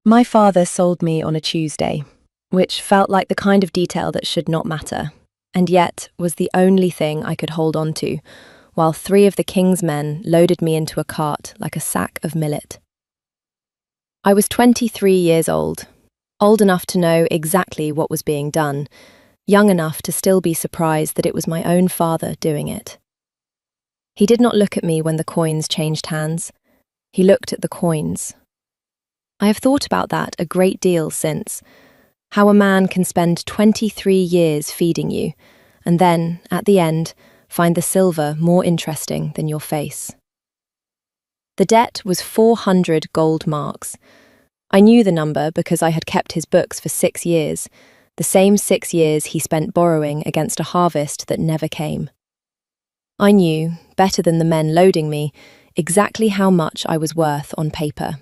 My father sold me on a Tuesday, which felt like the kind of detail that should not matter, and yet was the only thing I could hold on to, while three of the king's men loaded me into a cart like a sack of millet. I was 23 years old enough to know exactly what was being done, young enough to still be surprised that it was my own father doing it. He did not look at me when the coins changed hands. He looked at the coins. I have thought about that a great deal since, how a man can spend 23 years feeding you, and then, at the end, find the silver more interesting than your face. The debt was 400 gold marks. I knew the number because I had kept his books for 6 years, the same 6 years he spent borrowing against a harvest that never came. I knew, better than the men loading me, exactly how much I was worth on paper.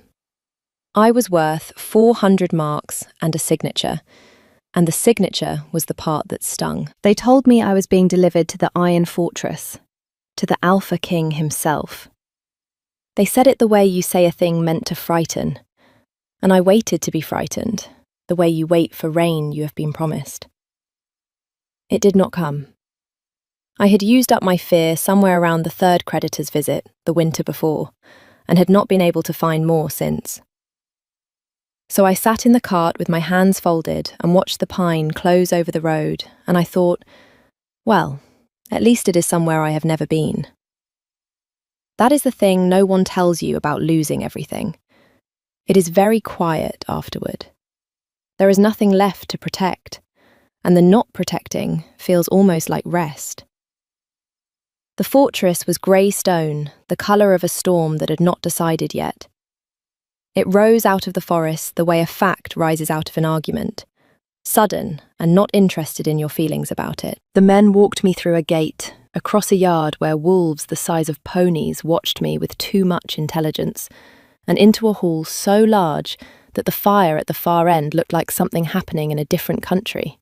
I was worth 400 marks and a signature, and the signature was the part that stung. They told me I was being delivered to the Iron Fortress, to the Alpha King himself. They said it the way you say a thing meant to frighten, and I waited to be frightened, the way you wait for rain you have been promised. It did not come. I had used up my fear somewhere around the third creditor's visit, the winter before, and had not been able to find more since. So I sat in the cart with my hands folded and watched the pine close over the road, and I thought, well, at least it is somewhere I have never been. That is the thing no one tells you about losing everything. It is very quiet afterward. There is nothing left to protect, and the not protecting feels almost like rest. The fortress was grey stone, the colour of a storm that had not decided yet. It rose out of the forest the way a fact rises out of an argument, sudden and not interested in your feelings about it. The men walked me through a gate, across a yard where wolves the size of ponies watched me with too much intelligence, and into a hall so large that the fire at the far end looked like something happening in a different country.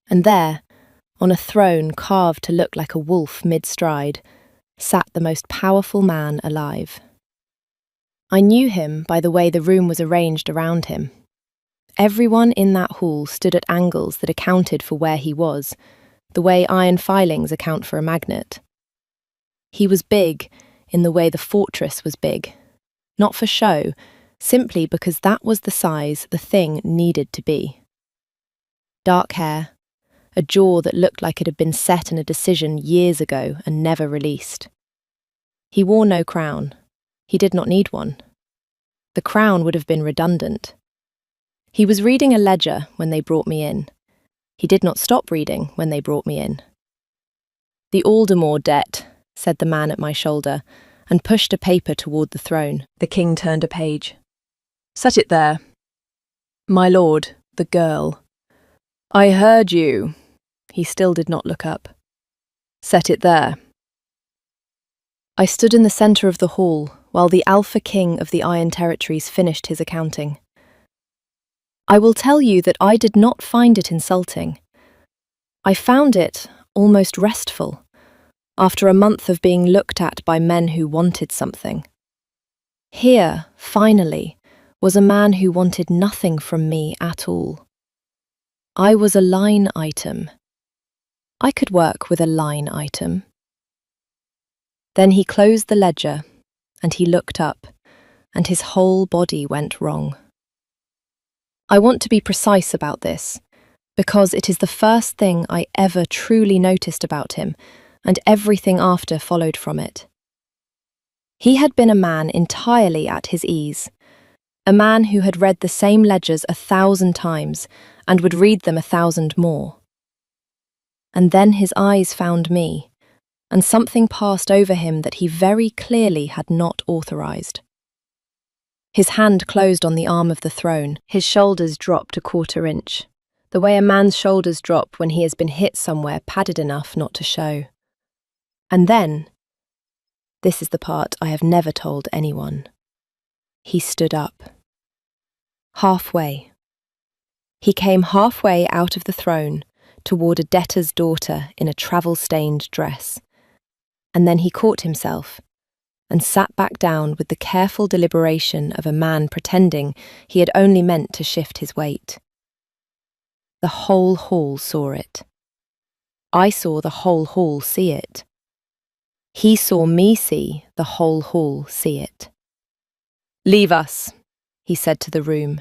And there, on a throne carved to look like a wolf mid-stride, sat the most powerful man alive. I knew him by the way the room was arranged around him. Everyone in that hall stood at angles that accounted for where he was, the way iron filings account for a magnet. He was big in the way the fortress was big, not for show, simply because that was the size the thing needed to be. Dark hair, a jaw that looked like it had been set in a decision years ago and never released. He wore no crown. He did not need one. The crown would have been redundant. He was reading a ledger when they brought me in. He did not stop reading when they brought me in. "The Aldermore debt," said the man at my shoulder, and pushed a paper toward the throne. The king turned a page. "Set it there." "My lord, the girl." "I heard you." He still did not look up. "Set it there." I stood in the centre of the hall while the Alpha King of the Iron Territories finished his accounting. I will tell you that I did not find it insulting. I found it almost restful, after a month of being looked at by men who wanted something. Here, finally, was a man who wanted nothing from me at all. I was a line item. I could work with a line item. Then he closed the ledger, and he looked up, and his whole body went wrong. I want to be precise about this, because it is the first thing I ever truly noticed about him, and everything after followed from it. He had been a man entirely at his ease, a man who had read the same ledgers 1,000 times, and would read them 1,000 more. And then his eyes found me, and something passed over him that he very clearly had not authorized. His hand closed on the arm of the throne. His shoulders dropped a 1/4 inch, the way a man's shoulders drop when he has been hit somewhere padded enough not to show. And then, this is the part I have never told anyone, he stood up. Halfway. He came halfway out of the throne toward a debtor's daughter in a travel-stained dress. And then he caught himself, and sat back down with the careful deliberation of a man pretending he had only meant to shift his weight. The whole hall saw it. I saw the whole hall see it. He saw me see the whole hall see it. "Leave us," he said to the room,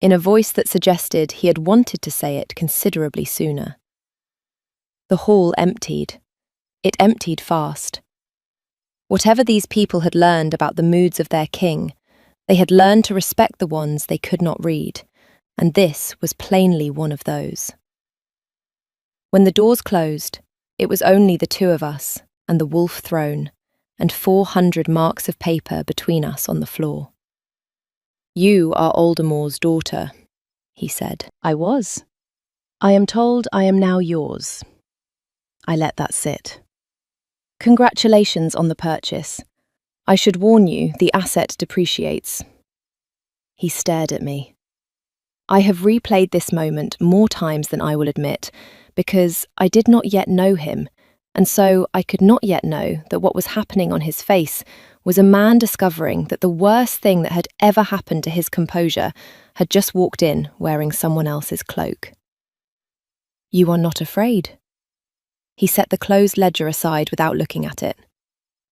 in a voice that suggested he had wanted to say it considerably sooner. The hall emptied. It emptied fast. Whatever these people had learned about the moods of their king, they had learned to respect the ones they could not read, and this was plainly one of those. When the doors closed, it was only the two of us and the wolf throne, and 400 marks of paper between us on the floor. "You are Aldermore's daughter," he said. "I was. I am told I am now yours." I let that sit. "Congratulations on the purchase. I should warn you, the asset depreciates." He stared at me. I have replayed this moment more times than I will admit, because I did not yet know him, and so I could not yet know that what was happening on his face was a man discovering that the worst thing that had ever happened to his composure had just walked in wearing someone else's cloak. "You are not afraid?" He set the closed ledger aside without looking at it.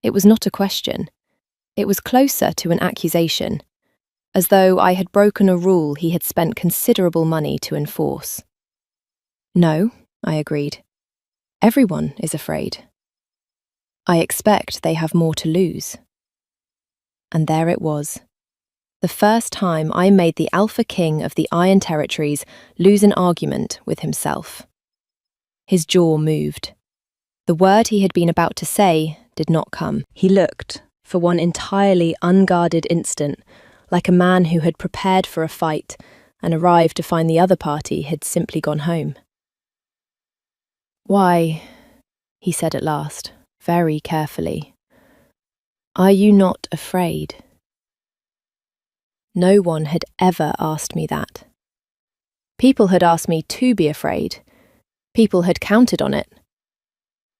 It was not a question. It was closer to an accusation, as though I had broken a rule he had spent considerable money to enforce. "No," I agreed. "Everyone is afraid. I expect they have more to lose." And there it was. The first time I made the Alpha King of the Iron Territories lose an argument with himself. His jaw moved. The word he had been about to say did not come. He looked, for one entirely unguarded instant, like a man who had prepared for a fight and arrived to find the other party had simply gone home. "Why," he said at last, very carefully, "are you not afraid?" No one had ever asked me that. People had asked me to be afraid. People had counted on it.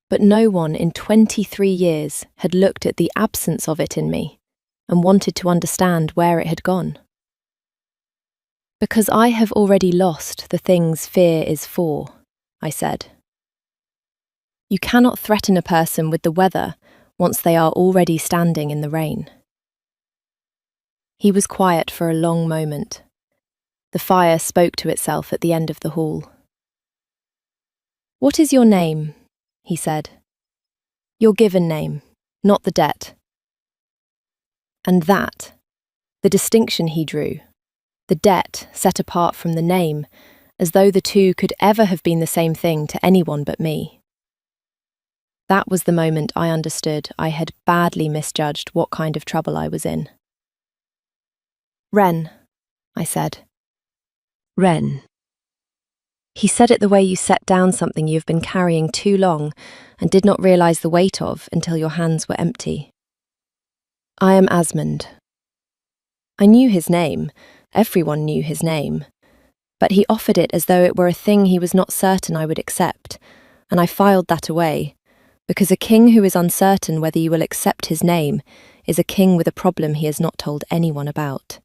But no one in 23 years had looked at the absence of it in me and wanted to understand where it had gone. "Because I have already lost the things fear is for," I said. "You cannot threaten a person with the weather once they are already standing in the rain." He was quiet for a long moment. The fire spoke to itself at the end of the hall. "What is your name?" he said. "Your given name, not the debt." And that, the distinction he drew, the debt set apart from the name, as though the two could ever have been the same thing to anyone but me. That was the moment I understood I had badly misjudged what kind of trouble I was in. "Wren," I said. "Wren." He said it the way you set down something you have been carrying too long and did not realise the weight of until your hands were empty. "I am Asmund." I knew his name, everyone knew his name, but he offered it as though it were a thing he was not certain I would accept, and I filed that away, because a king who is uncertain whether you will accept his name is a king with a problem he has not told anyone about.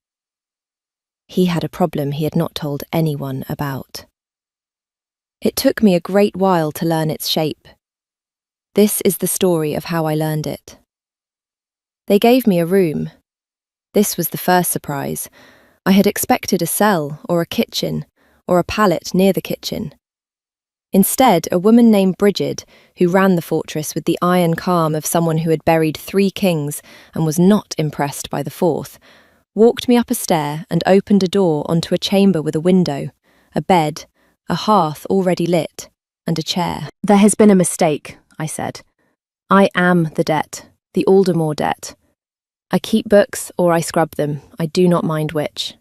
He had a problem he had not told anyone about. It took me a great while to learn its shape. This is the story of how I learned it. They gave me a room. This was the first surprise. I had expected a cell or a kitchen or a pallet near the kitchen. Instead, a woman named Bridget, who ran the fortress with the iron calm of someone who had buried 3 kings and was not impressed by the 4th, walked me up a stair and opened a door onto a chamber with a window, a bed, a hearth already lit, and a chair. "There has been a mistake," I said. "I am the debt, the Aldermore debt. I keep books or I scrub them, I do not mind which."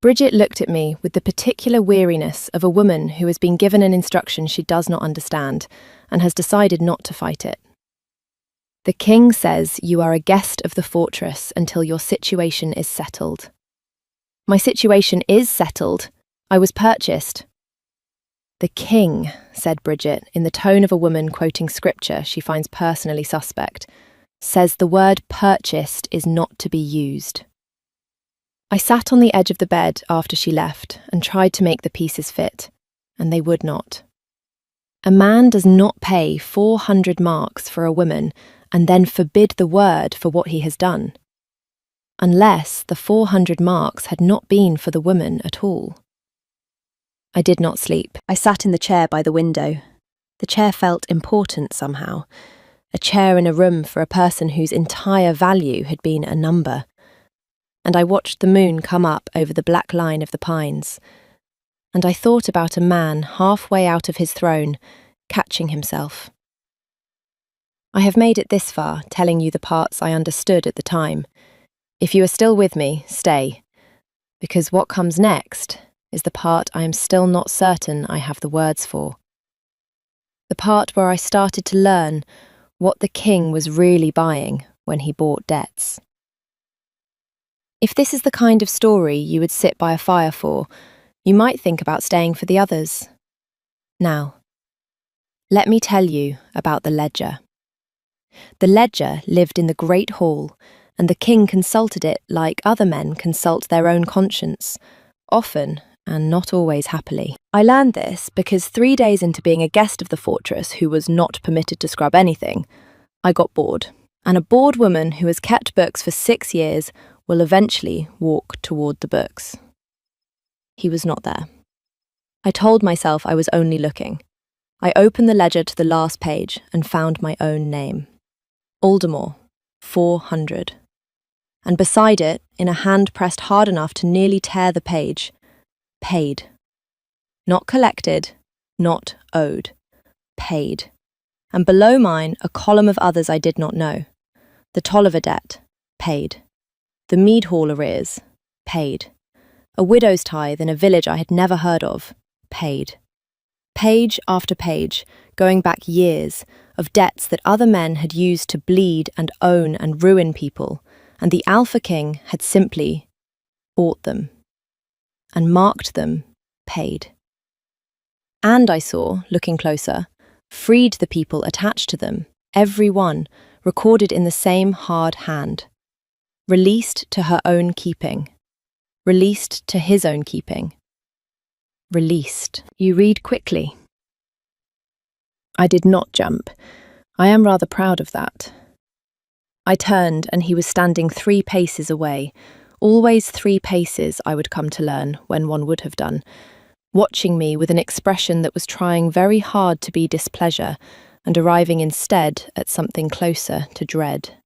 Bridget looked at me with the particular weariness of a woman who has been given an instruction she does not understand and has decided not to fight it. "The king says you are a guest of the fortress until your situation is settled." "My situation is settled. I was purchased." "The king," said Bridget, in the tone of a woman quoting scripture she finds personally suspect, says the word purchased is not to be used. I sat on the edge of the bed after she left and tried to make the pieces fit, and they would not. A man does not pay 400 marks for a woman and then forbid the word for what he has done, unless the 400 marks had not been for the woman at all. I did not sleep. I sat in the chair by the window. The chair felt important somehow. A chair in a room for a person whose entire value had been a number. And I watched the moon come up over the black line of the pines. And I thought about a man halfway out of his throne, catching himself. I have made it this far, telling you the parts I understood at the time. If you are still with me, stay. Because what comes next is the part I am still not certain I have the words for. The part where I started to learn what the king was really buying when he bought debts. If this is the kind of story you would sit by a fire for, you might think about staying for the others. Now, let me tell you about the ledger. The ledger lived in the great hall, and the king consulted it like other men consult their own conscience, often and not always happily. I learned this because 3 days into being a guest of the fortress who was not permitted to scrub anything, I got bored, and a bored woman who has kept books for 6 years will eventually walk toward the books. He was not there. I told myself I was only looking. I opened the ledger to the last page and found my own name. Aldermore, 400. And beside it, in a hand pressed hard enough to nearly tear the page, paid. Not collected, not owed. Paid. And below mine, a column of others I did not know. The Tolliver debt, paid. The Mead Hall arrears, paid. A widow's tithe in a village I had never heard of, paid. Page after page, going back years, of debts that other men had used to bleed and own and ruin people, and the Alpha King had simply bought them and marked them paid. And I saw, looking closer, freed the people attached to them, every one, recorded in the same hard hand. Released to her own keeping. Released to his own keeping. Released. You read quickly. I did not jump. I am rather proud of that. I turned and he was standing 3 paces away, always 3 paces I would come to learn when one would have done, watching me with an expression that was trying very hard to be displeasure and arriving instead at something closer to dread.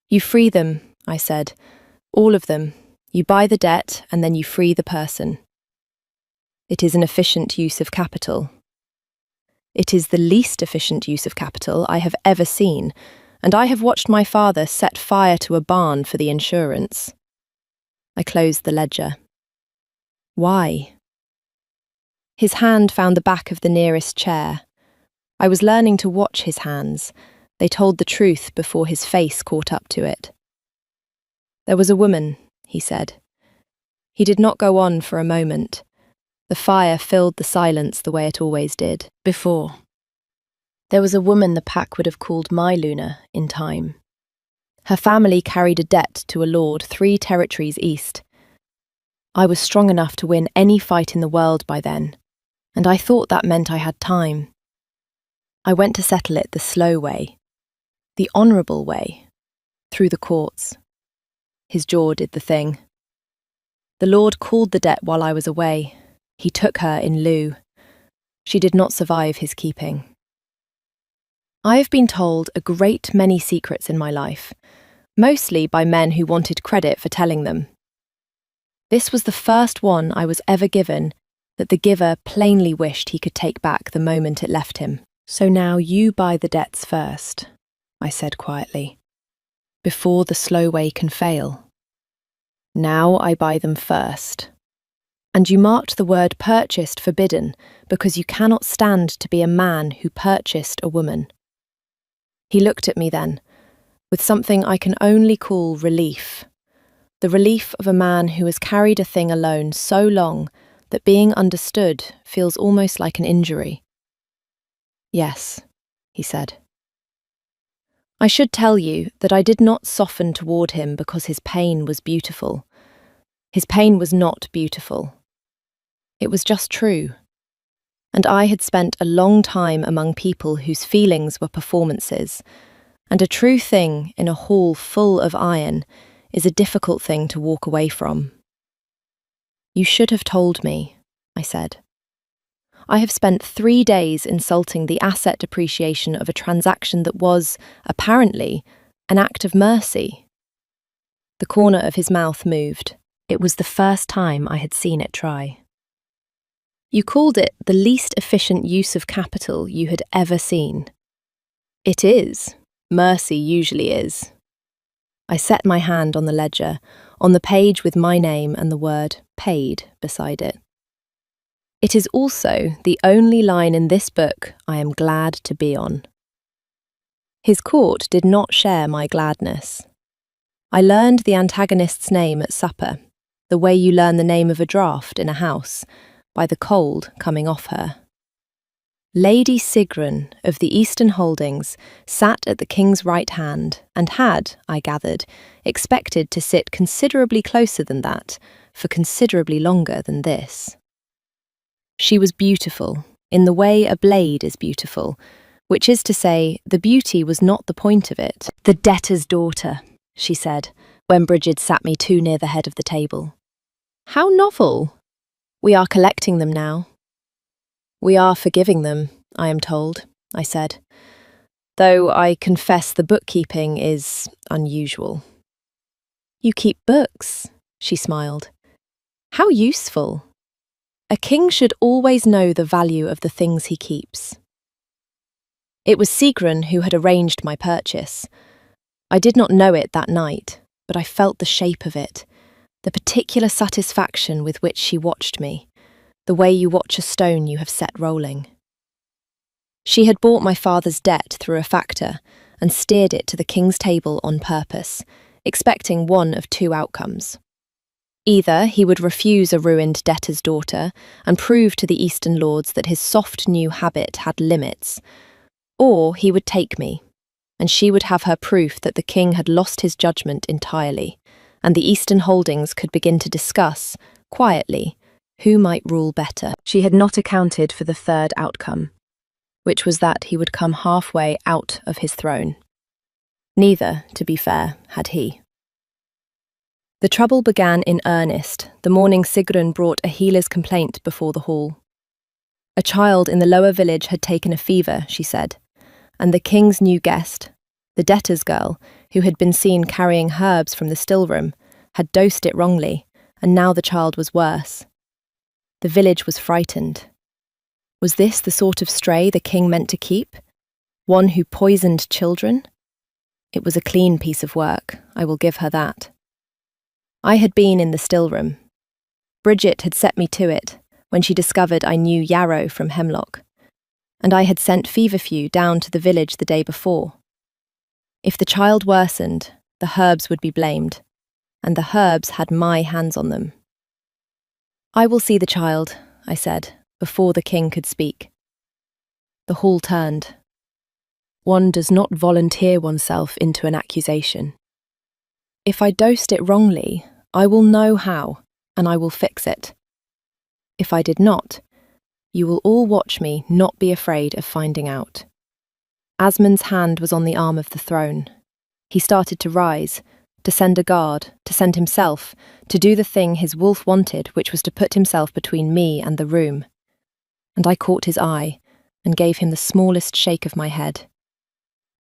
You free them, I said. All of them. You buy the debt and then you free the person. It is an efficient use of capital. It is the least efficient use of capital I have ever seen, and I have watched my father set fire to a barn for the insurance. I closed the ledger. Why? His hand found the back of the nearest chair. I was learning to watch his hands. They told the truth before his face caught up to it. There was a woman, he said. He did not go on for a moment. The fire filled the silence the way it always did, before. There was a woman the pack would have called my Luna in time. Her family carried a debt to a lord 3 territories east. I was strong enough to win any fight in the world by then, and I thought that meant I had time. I went to settle it the slow way, the honourable way, through the courts. His jaw did the thing. The lord called the debt while I was away. He took her in lieu. She did not survive his keeping. I have been told a great many secrets in my life, mostly by men who wanted credit for telling them. This was the first one I was ever given that the giver plainly wished he could take back the moment it left him. So now you buy the debts first, I said quietly, before the slow way can fail. Now I buy them first. And you marked the word purchased forbidden because you cannot stand to be a man who purchased a woman. He looked at me then, with something I can only call relief. The relief of a man who has carried a thing alone so long that being understood feels almost like an injury. Yes, he said. I should tell you that I did not soften toward him because his pain was beautiful. His pain was not beautiful. It was just true. And I had spent a long time among people whose feelings were performances, and a true thing in a hall full of iron is a difficult thing to walk away from. You should have told me, I said. I have spent 3 days insulting the asset depreciation of a transaction that was, apparently, an act of mercy. The corner of his mouth moved. It was the first time I had seen it try. You called it the least efficient use of capital you had ever seen. It is. Mercy usually is. I set my hand on the ledger, on the page with my name and the word paid beside it. It is also the only line in this book I am glad to be on. His court did not share my gladness. I learned the antagonist's name at supper, the way you learn the name of a draught in a house, by the cold coming off her. Lady Sigrun of the Eastern Holdings sat at the king's right hand and had, I gathered, expected to sit considerably closer than that, for considerably longer than this. She was beautiful, in the way a blade is beautiful, which is to say, the beauty was not the point of it. "The debtor's daughter," she said, when Bridget sat me too near the head of the table. "How novel! We are collecting them now." "We are forgiving them, I am told," I said, "though I confess the bookkeeping is unusual." "You keep books," she smiled. "How useful! A king should always know the value of the things he keeps." It was Sigrun who had arranged my purchase. I did not know it that night, but I felt the shape of it, the particular satisfaction with which she watched me, the way you watch a stone you have set rolling. She had bought my father's debt through a factor and steered it to the king's table on purpose, expecting one of two outcomes. Either he would refuse a ruined debtor's daughter and prove to the Eastern lords that his soft new habit had limits, or he would take me, and she would have her proof that the king had lost his judgment entirely, and the Eastern Holdings could begin to discuss, quietly, who might rule better. She had not accounted for the third outcome, which was that he would come halfway out of his throne. Neither, to be fair, had he. The trouble began in earnest the morning Sigrun brought a healer's complaint before the hall. A child in the lower village had taken a fever, she said, and the king's new guest, the debtor's girl, who had been seen carrying herbs from the still-room, had dosed it wrongly, and now the child was worse. The village was frightened. Was this the sort of stray the king meant to keep? One who poisoned children? It was a clean piece of work, I will give her that. I had been in the still-room. Bridget had set me to it when she discovered I knew yarrow from hemlock, and I had sent feverfew down to the village the day before. If the child worsened, the herbs would be blamed, and the herbs had my hands on them. "I will see the child," I said, before the king could speak. The hall turned. One does not volunteer oneself into an accusation. If I dosed it wrongly, I will know how, and I will fix it. If I did not, you will all watch me not be afraid of finding out. Asmund's hand was on the arm of the throne. He started to rise, to send a guard, to send himself, to do the thing his wolf wanted, which was to put himself between me and the room. And I caught his eye, and gave him the smallest shake of my head.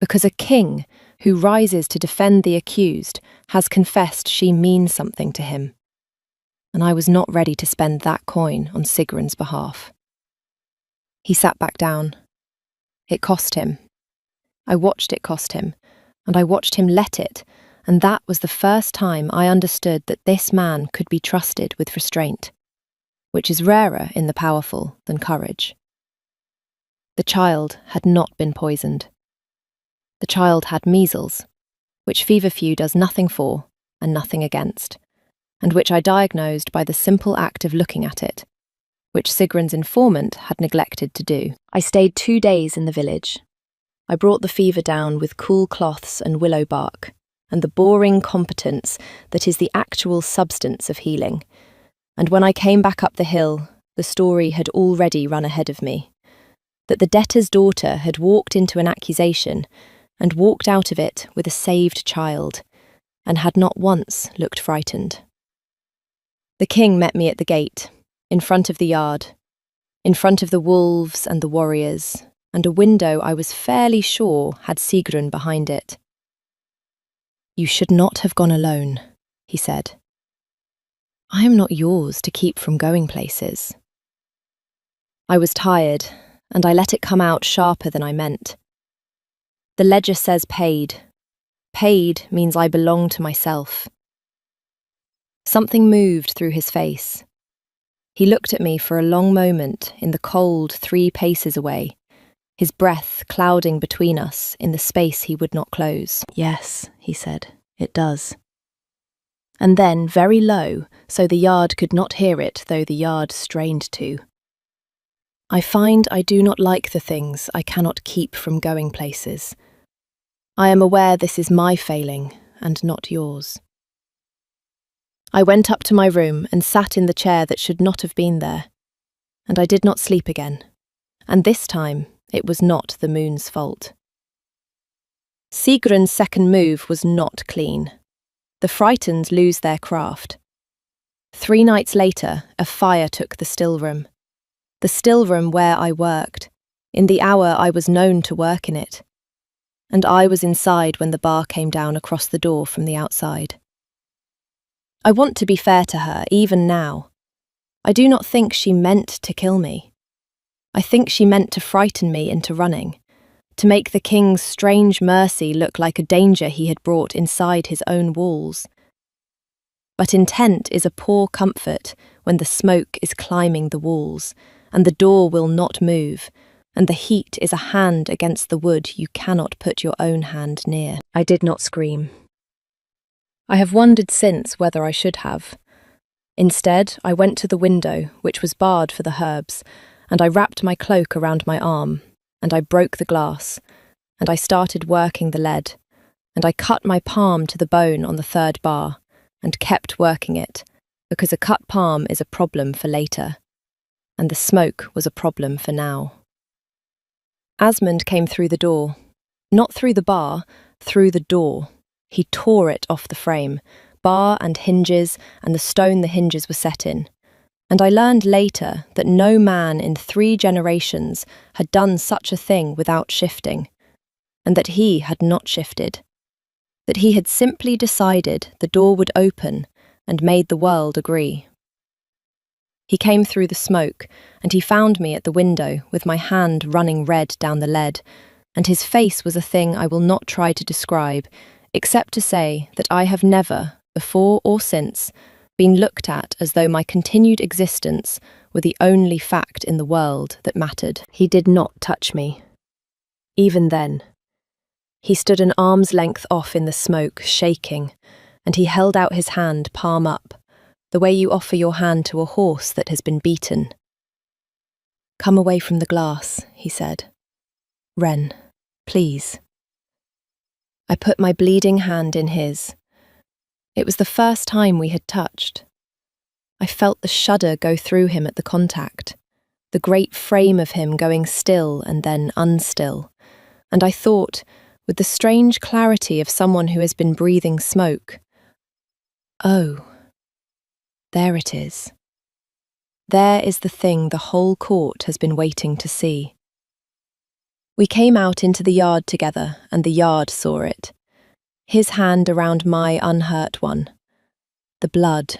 Because a king, who rises to defend the accused, has confessed she means something to him. And I was not ready to spend that coin on Sigrun's behalf. He sat back down. It cost him. I watched it cost him, and I watched him let it, and that was the first time I understood that this man could be trusted with restraint, which is rarer in the powerful than courage. The child had not been poisoned. The child had measles, which feverfew does nothing for and nothing against, and which I diagnosed by the simple act of looking at it, which Sigrun's informant had neglected to do. I stayed 2 days in the village. I brought the fever down with cool cloths and willow bark, and the boring competence that is the actual substance of healing. And when I came back up the hill, the story had already run ahead of me. That the debtor's daughter had walked into an accusation and walked out of it with a saved child, and had not once looked frightened. The king met me at the gate, in front of the yard, in front of the wolves and the warriors, and a window I was fairly sure had Sigrun behind it. "You should not have gone alone," he said. "I am not yours to keep from going places." I was tired, and I let it come out sharper than I meant. The ledger says paid. Paid means I belong to myself. Something moved through his face. He looked at me for a long moment in the cold 3 paces away, his breath clouding between us in the space he would not close. "Yes," he said, "it does." And then, very low, so the yard could not hear it, though the yard strained to, "I find I do not like the things I cannot keep from going places. I am aware this is my failing, and not yours." I went up to my room and sat in the chair that should not have been there, and I did not sleep again, and this time it was not the moon's fault. Sigrun's second move was not clean. The frightened lose their craft. 3 nights later, a fire took the still room where I worked, in the hour I was known to work in it, and I was inside when the bar came down across the door from the outside. I want to be fair to her, even now. I do not think she meant to kill me. I think she meant to frighten me into running, to make the king's strange mercy look like a danger he had brought inside his own walls. But intent is a poor comfort when the smoke is climbing the walls, and the door will not move, and the heat is a hand against the wood you cannot put your own hand near. I did not scream. I have wondered since whether I should have. Instead, I went to the window, which was barred for the herbs, and I wrapped my cloak around my arm, and I broke the glass, and I started working the lead, and I cut my palm to the bone on the 3rd bar, and kept working it, because a cut palm is a problem for later, and the smoke was a problem for now. Asmund came through the door. Not through the bar, through the door. He tore it off the frame, bar and hinges, and the stone the hinges were set in. And I learned later that no man in 3 generations had done such a thing without shifting, and that he had not shifted. That he had simply decided the door would open and made the world agree. He came through the smoke, and he found me at the window with my hand running red down the lead, and his face was a thing I will not try to describe, except to say that I have never, before or since, been looked at as though my continued existence were the only fact in the world that mattered. He did not touch me. Even then. He stood an arm's length off in the smoke, shaking, and he held out his hand palm up, the way you offer your hand to a horse that has been beaten. "Come away from the glass," he said. "Ren, please." I put my bleeding hand in his. It was the first time we had touched. I felt the shudder go through him at the contact, the great frame of him going still and then unstill, and I thought, with the strange clarity of someone who has been breathing smoke, "Oh, there it is. There is the thing the whole court has been waiting to see." We came out into the yard together, and the yard saw it. His hand around my unhurt one. The blood.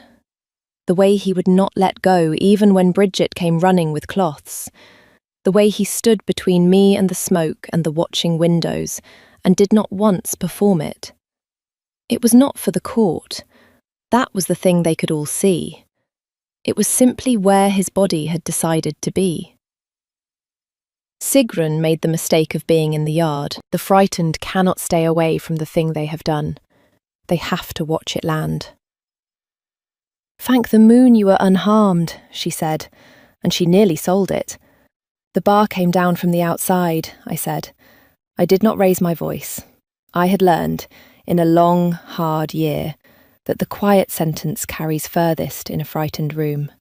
The way he would not let go even when Bridget came running with cloths. The way he stood between me and the smoke and the watching windows, and did not once perform it. It was not for the court. That was the thing they could all see. It was simply where his body had decided to be. Sigrun made the mistake of being in the yard. The frightened cannot stay away from the thing they have done. They have to watch it land. "Thank the moon you were unharmed," she said, and she nearly sold it. "The bar came down from the outside," I said. I did not raise my voice. I had learned, in a long, hard year, that the quiet sentence carries furthest in a frightened room.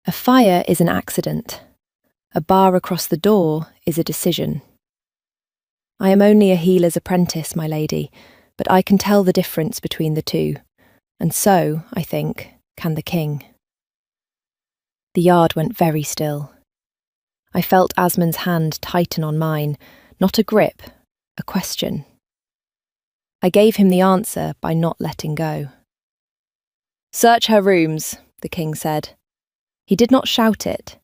A fire is an accident. A bar across the door is a decision. I am only a healer's apprentice, my lady, but I can tell the difference between the two, and so, I think, can the king. The yard went very still. I felt Asmund's hand tighten on mine, not a grip, a question. I gave him the answer by not letting go. "Search her rooms," the king said. He did not shout it.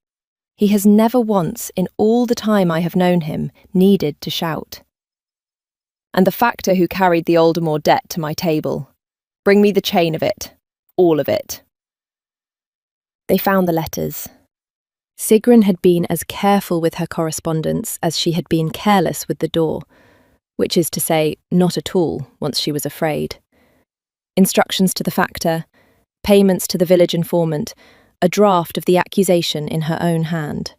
He has never once, in all the time I have known him, needed to shout. "And the factor who carried the Aldermore debt to my table. Bring me the chain of it. All of it." They found the letters. Sigrun had been as careful with her correspondence as she had been careless with the door, which is to say, not at all, once she was afraid. Instructions to the factor, payments to the village informant, a draft of the accusation in her own hand.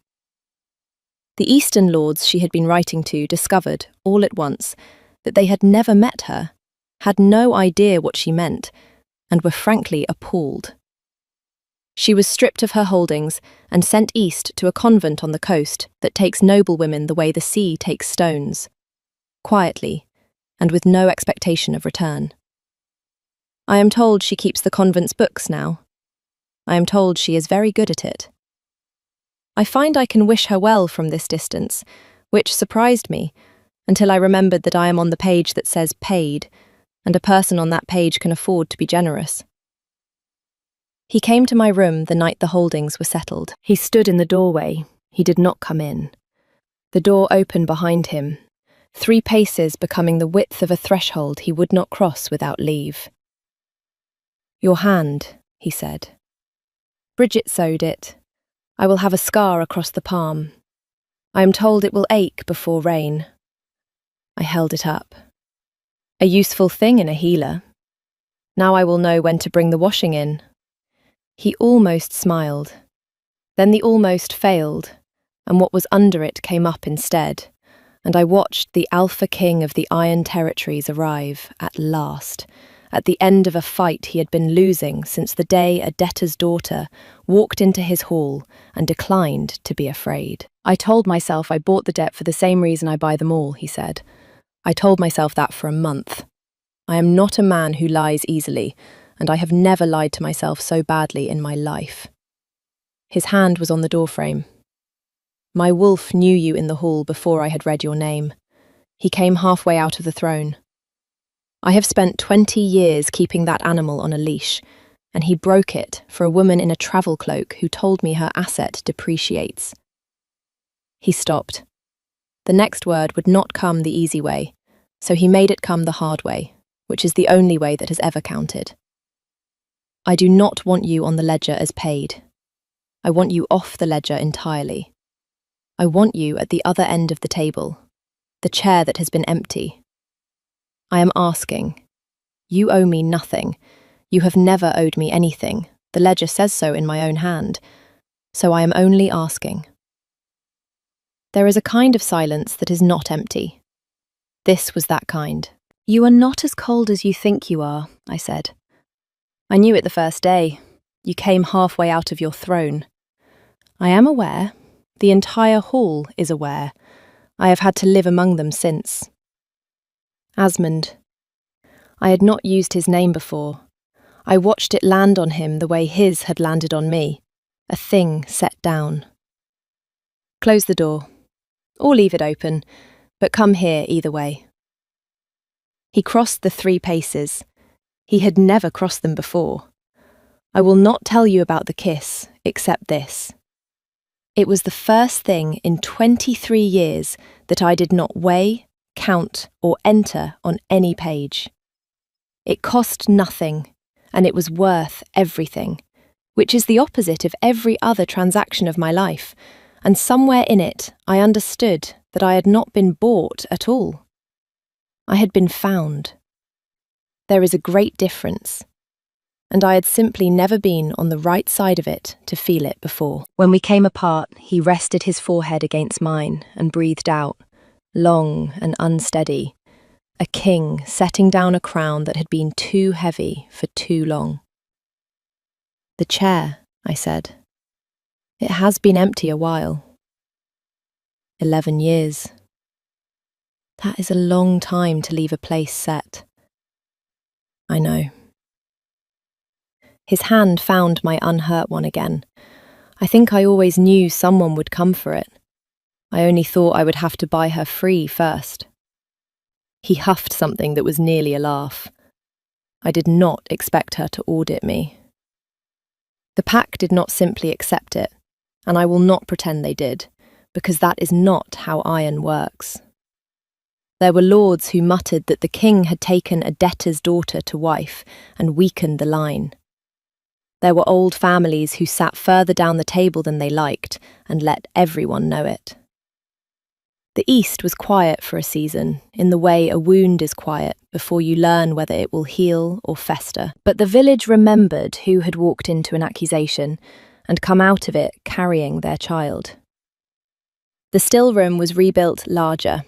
The Eastern lords she had been writing to discovered, all at once, that they had never met her, had no idea what she meant, and were frankly appalled. She was stripped of her holdings and sent east to a convent on the coast that takes noblewomen the way the sea takes stones, quietly, and with no expectation of return. I am told she keeps the convent's books now. I am told she is very good at it. I find I can wish her well from this distance, which surprised me, until I remembered that I am on the page that says paid, and a person on that page can afford to be generous. He came to my room the night the holdings were settled. He stood in the doorway. He did not come in. The door opened behind him, 3 paces becoming the width of a threshold he would not cross without leave. "Your hand," he said. "Bridget sewed it. I will have a scar across the palm. I am told it will ache before rain." I held it up. "A useful thing in a healer. Now I will know when to bring the washing in." He almost smiled. Then the almost failed, and what was under it came up instead, and I watched the Alpha King of the Iron Territories arrive, at last, at the end of a fight he had been losing since the day a debtor's daughter walked into his hall and declined to be afraid. "I told myself I bought the debt for the same reason I buy them all," he said. "I told myself that for a month. I am not a man who lies easily, and I have never lied to myself so badly in my life." His hand was on the doorframe. "My wolf knew you in the hall before I had read your name. He came halfway out of the throne. I have spent 20 years keeping that animal on a leash, and he broke it for a woman in a travel cloak who told me her asset depreciates." He stopped. The next word would not come the easy way, so he made it come the hard way, which is the only way that has ever counted. "I do not want you on the ledger as paid. I want you off the ledger entirely. I want you at the other end of the table, the chair that has been empty. I am asking. You owe me nothing. You have never owed me anything. The ledger says so in my own hand. So I am only asking." There is a kind of silence that is not empty. This was that kind. "You are not as cold as you think you are," I said. "I knew it the first day. You came halfway out of your throne. I am aware. The entire hall is aware. I have had to live among them since." Asmund. I had not used his name before. I watched it land on him the way his had landed on me, a thing set down. "Close the door. Or leave it open, but come here either way." He crossed the 3 paces. He had never crossed them before. I will not tell you about the kiss, except this. It was the first thing in 23 years that I did not weigh, count, or enter on any page. It cost nothing, and it was worth everything, which is the opposite of every other transaction of my life, and somewhere in it I understood that I had not been bought at all. I had been found. There is a great difference, and I had simply never been on the right side of it to feel it before. When we came apart, he rested his forehead against mine and breathed out, long and unsteady, a king setting down a crown that had been too heavy for too long. "The chair," I said. "It has been empty a while." 11 years. That is a long time to leave a place set. I know. His hand found my unhurt one again. I think I always knew someone would come for it. I only thought I would have to buy her free first. He huffed something that was nearly a laugh. I did not expect her to audit me. The pack did not simply accept it, and I will not pretend they did, because that is not how iron works. There were lords who muttered that the king had taken a debtor's daughter to wife and weakened the line. There were old families who sat further down the table than they liked and let everyone know it. The East was quiet for a season, in the way a wound is quiet before you learn whether it will heal or fester. But the village remembered who had walked into an accusation and come out of it carrying their child. The still room was rebuilt larger,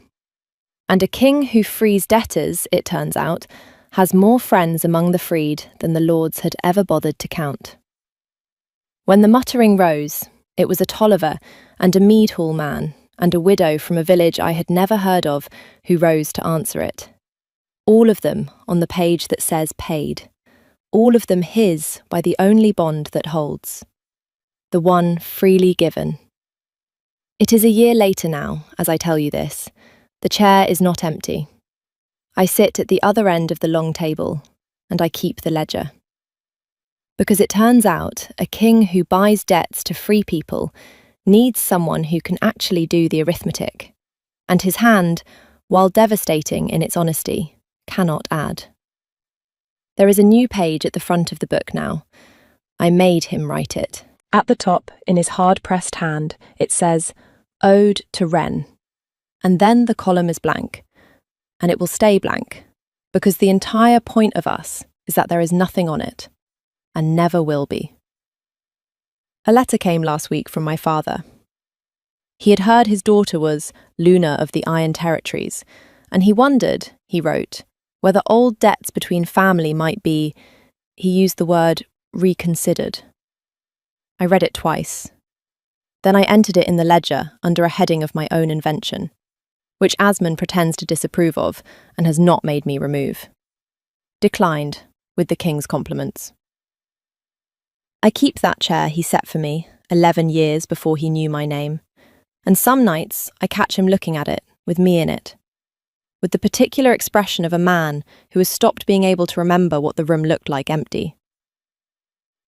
and a king who frees debtors, it turns out, has more friends among the freed than the lords had ever bothered to count. When the muttering rose, it was a Tolliver and a Meadhall man and a widow from a village I had never heard of who rose to answer it. All of them on the page that says paid. All of them his by the only bond that holds. The one freely given. It is a year later now, as I tell you this. The chair is not empty. I sit at the other end of the long table, and I keep the ledger. Because it turns out a king who buys debts to free people needs someone who can actually do the arithmetic, and his hand, while devastating in its honesty, cannot add. There is a new page at the front of the book now. I made him write it. At the top, in his hard-pressed hand, it says, "Ode to Wren," and then the column is blank. And it will stay blank, because the entire point of us is that there is nothing on it, and never will be. A letter came last week from my father. He had heard his daughter was Luna of the Iron Territories, and he wondered, he wrote, whether old debts between family might be, he used the word, reconsidered. I read it twice. Then I entered it in the ledger under a heading of my own invention, which Asman pretends to disapprove of and has not made me remove. Declined, with the king's compliments. I keep that chair he set for me 11 years before he knew my name, and some nights I catch him looking at it, with me in it, with the particular expression of a man who has stopped being able to remember what the room looked like empty.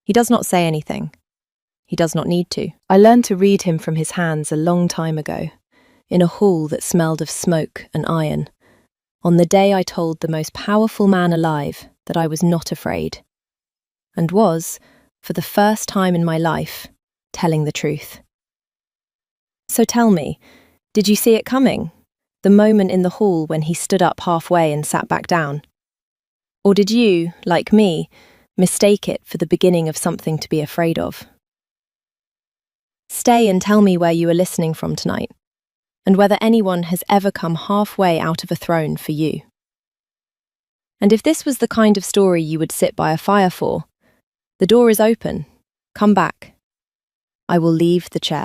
He does not say anything. He does not need to. I learned to read him from his hands a long time ago, in a hall that smelled of smoke and iron, on the day I told the most powerful man alive that I was not afraid, and was, for the first time in my life, telling the truth. So tell me, did you see it coming, the moment in the hall when he stood up halfway and sat back down? Or did you, like me, mistake it for the beginning of something to be afraid of? Stay and tell me where you are listening from tonight, and whether anyone has ever come halfway out of a throne for you. And if this was the kind of story you would sit by a fire for, the door is open. Come back. I will leave the chair.